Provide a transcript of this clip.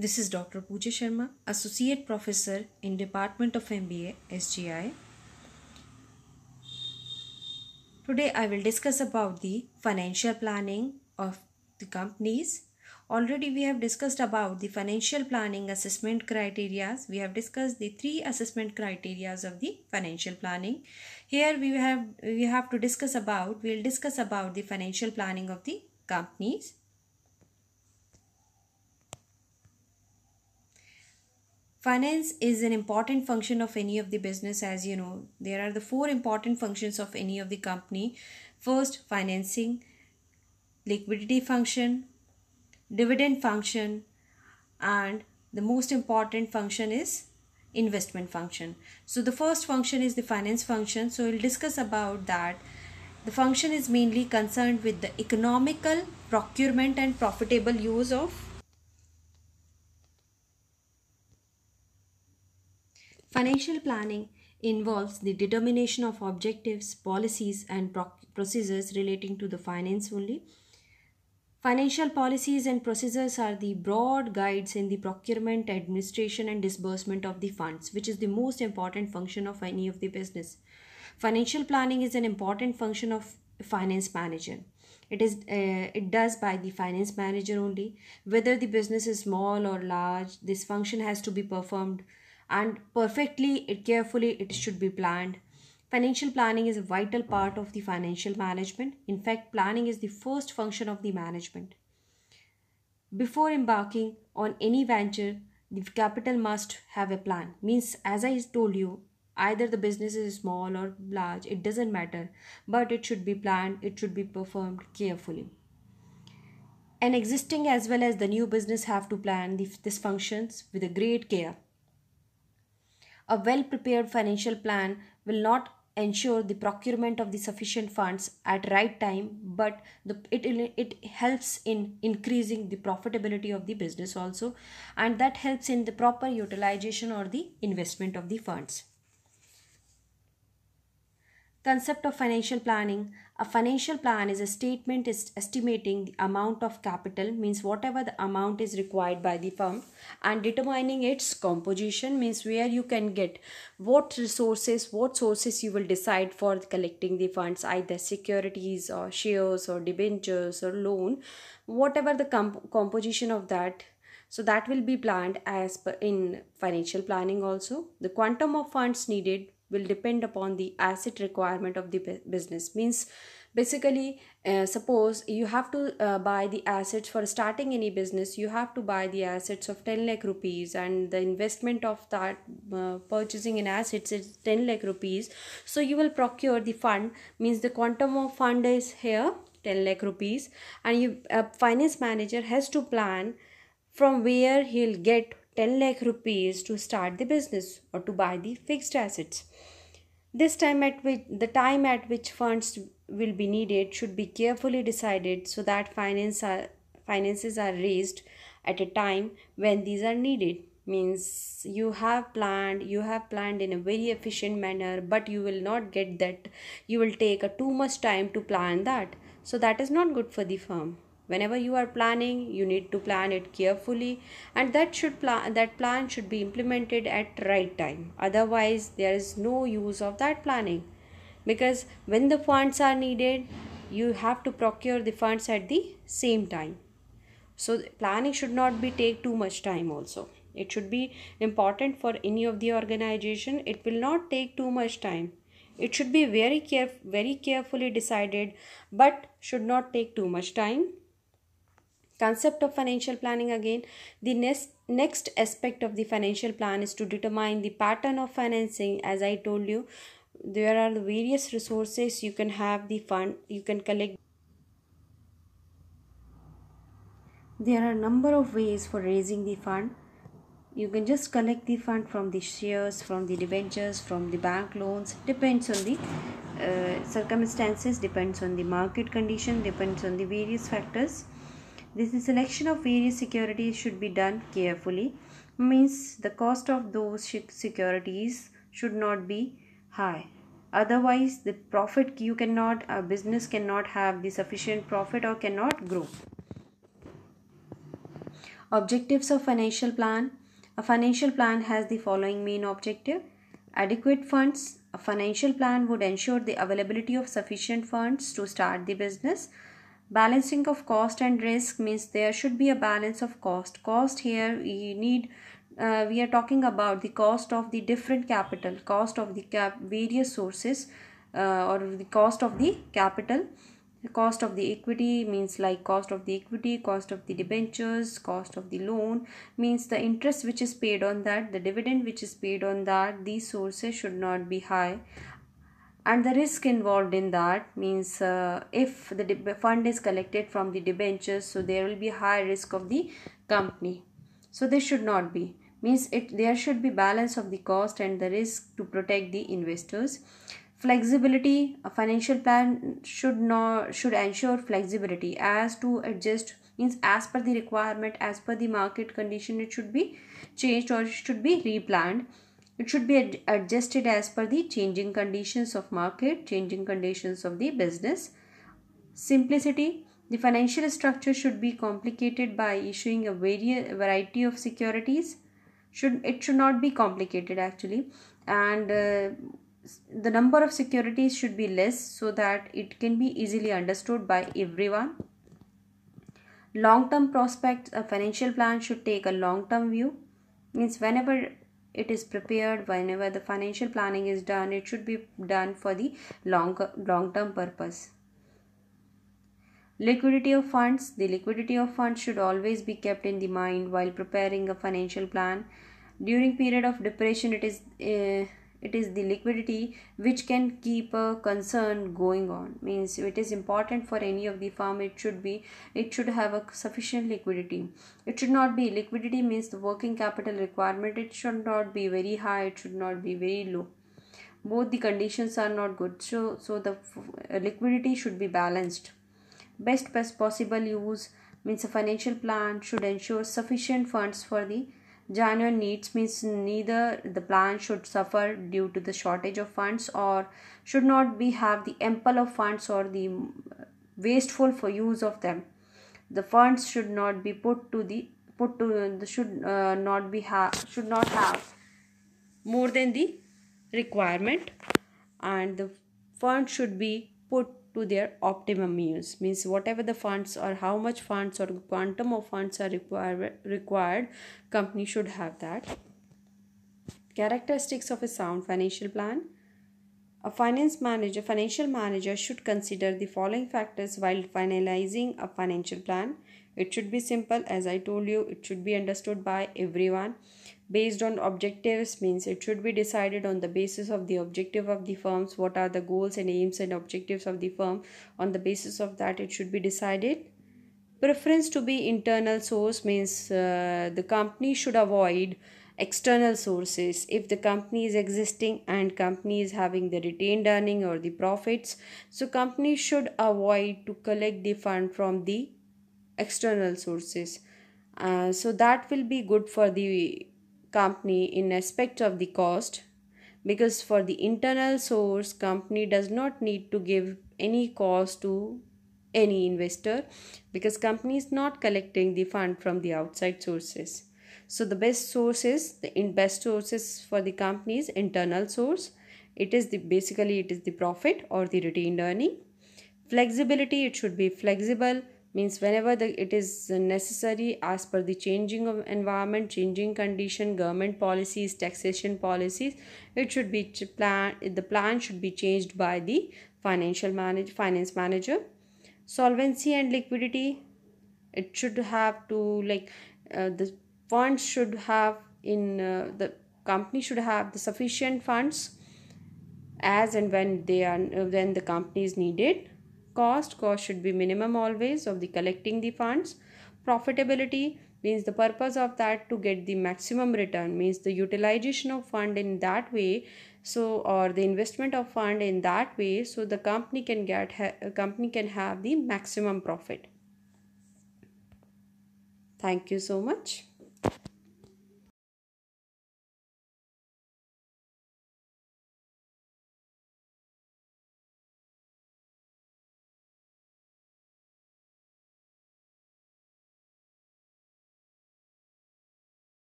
This is Dr. Pooja Sharma, Associate Professor in Department of MBA, SGI. Today I will discuss about the financial planning of the companies. Already we have discussed about the financial planning assessment criteria. We have discussed the three assessment criteria of the financial planning. Here we'll discuss about the financial planning of the companies. Finance is an important function of any of the business. As you know, there are the four important functions of any of the company. First, financing, liquidity function, dividend function, and the most important function is investment function. So the first function is the finance function. So we'll discuss about that. The function is mainly concerned with the economical procurement and profitable use of financial planning. Involves the determination of objectives, policies, and procedures relating to the finance only. Financial policies and procedures are the broad guides in the procurement, administration, and disbursement of the funds, which is the most important function of any of the business. Financial planning is an important function of finance manager. It does by the finance manager only. Whether the business is small or large, this function has to be performed, and carefully it should be planned. Financial planning is a vital part of the financial management. In fact, planning is the first function of the management. Before embarking on any venture, the capital must have a plan. Means, as I told you, either the business is small or large, it doesn't matter, but it should be planned, it should be performed carefully. An existing as well as the new business have to plan these functions with a great care. A well prepared financial plan will not ensure the procurement of the sufficient funds at right time, but it helps in increasing the profitability of the business also, and that helps in the proper utilization or the investment of the funds. Concept of financial planning. A financial plan is a statement is estimating the amount of capital, means whatever the amount is required by the firm, and determining its composition, means where you can get what sources you will decide for collecting the funds, either securities or shares or debentures or loan, whatever the composition of that. So that will be planned as per in financial planning also. The quantum of funds needed will depend upon the asset requirement of the business. Means basically, suppose you have to buy the assets for starting any business. You have to buy the assets of 10 lakh rupees, and the investment of that purchasing an assets is 10 lakh rupees. So you will procure the fund, means the quantum of fund is here 10 lakh rupees, and a finance manager has to plan from where he'll get 10 lakh rupees to start the business or to buy the fixed assets. This time at which the time at which funds will be needed should be carefully decided, so that finances are raised at a time when these are needed. Means you have planned in a very efficient manner, but you will not get that. You will take a too much time to plan that, so that is not good for the firm. Whenever you are planning, you need to plan it carefully, and that plan should be implemented at right time. Otherwise there is no use of that planning, because when the funds are needed, you have to procure the funds at the same time. So planning should not be take too much time also. It should be important for any of the organization. It will not take too much time. It should be very carefully decided, but should not take too much time. Concept of financial planning. Again, the next aspect of the financial plan is to determine the pattern of financing. As I told you, there are the various resources you can have the fund, you can collect. There are a number of ways for raising the fund. You can just collect the fund from the shares, from the debentures, from the bank loans. Depends on the circumstances, depends on the market condition, depends on the various factors. This selection of various securities should be done carefully. Means the cost of those securities should not be high. Otherwise, the profit a business cannot have the sufficient profit or cannot grow. Objectives of financial plan. A financial plan has the following main objective. Adequate funds. A financial plan would ensure the availability of sufficient funds to start the business. Balancing of cost and risk means there should be a balance of cost. Cost here we are talking about the cost of the different capital, cost of the various sources, or the cost of the capital. The cost of the equity means like cost of the equity, cost of the debentures, cost of the loan means the interest which is paid on that, the dividend which is paid on that. These sources should not be high. And the risk involved in that means if the fund is collected from the debentures, so there will be high risk of the company. So this should not be, means there should be balance of the cost and the risk to protect the investors. Flexibility. A financial plan should ensure flexibility as to adjust, means as per the requirement, as per the market condition, it should be changed or it should be replanned. It should be adjusted as per the changing conditions of market, changing conditions of the business. Simplicity. The financial structure should be complicated by issuing a variety of securities. It should not be complicated actually, and the number of securities should be less so that it can be easily understood by everyone. Long-term prospects. A financial plan should take a long-term view, means whenever it is prepared, whenever the financial planning is done, it should be done for the long-term purpose. Liquidity of funds. The liquidity of funds should always be kept in the mind while preparing a financial plan. During period of depression, it is the liquidity which can keep a concern going on. Means it is important for any of the firm. It should have a sufficient liquidity. It should not be, liquidity means the working capital requirement. It should not be very high. It should not be very low. Both the conditions are not good. So the liquidity should be balanced. Best possible use means a financial plan should ensure sufficient funds for the genuine needs, means neither the plan should suffer due to the shortage of funds or should not be have the ample of funds or the wasteful for use of them. The funds should not be should not have more than the requirement, and the funds should be put to their optimum use, means whatever the funds or how much funds or quantum of funds are required, company should have that. Characteristics of a sound financial plan. A financial manager should consider the following factors while finalizing a financial plan. It should be simple, as I told you. It should be understood by everyone. Based on objectives, means it should be decided on the basis of the objective of the firms. What are the goals and aims and objectives of the firm? On the basis of that, it should be decided. Preference to be internal source means the company should avoid external sources. If the company is existing and company is having the retained earning or the profits, so company should avoid to collect the fund from the external sources. So that will be good for the company in aspect of the cost, because for the internal source, company does not need to give any cost to any investor, because company is not collecting the fund from the outside sources. So the best sources for the company is internal source. It is the profit or the retained earning. Flexibility. It should be flexible, means whenever it is necessary as per the changing of environment, changing condition, government policies, taxation policies, it should be the plan should be changed by the finance manager. Solvency and liquidity. It should have to the funds should have the company should have the sufficient funds as and when the company is needed. Cost should be minimum always of the collecting the funds. Profitability means the purpose of that to get the maximum return, means the utilization of fund in that way, so or the investment of fund in that way, so the company can have the maximum profit. Thank you so much.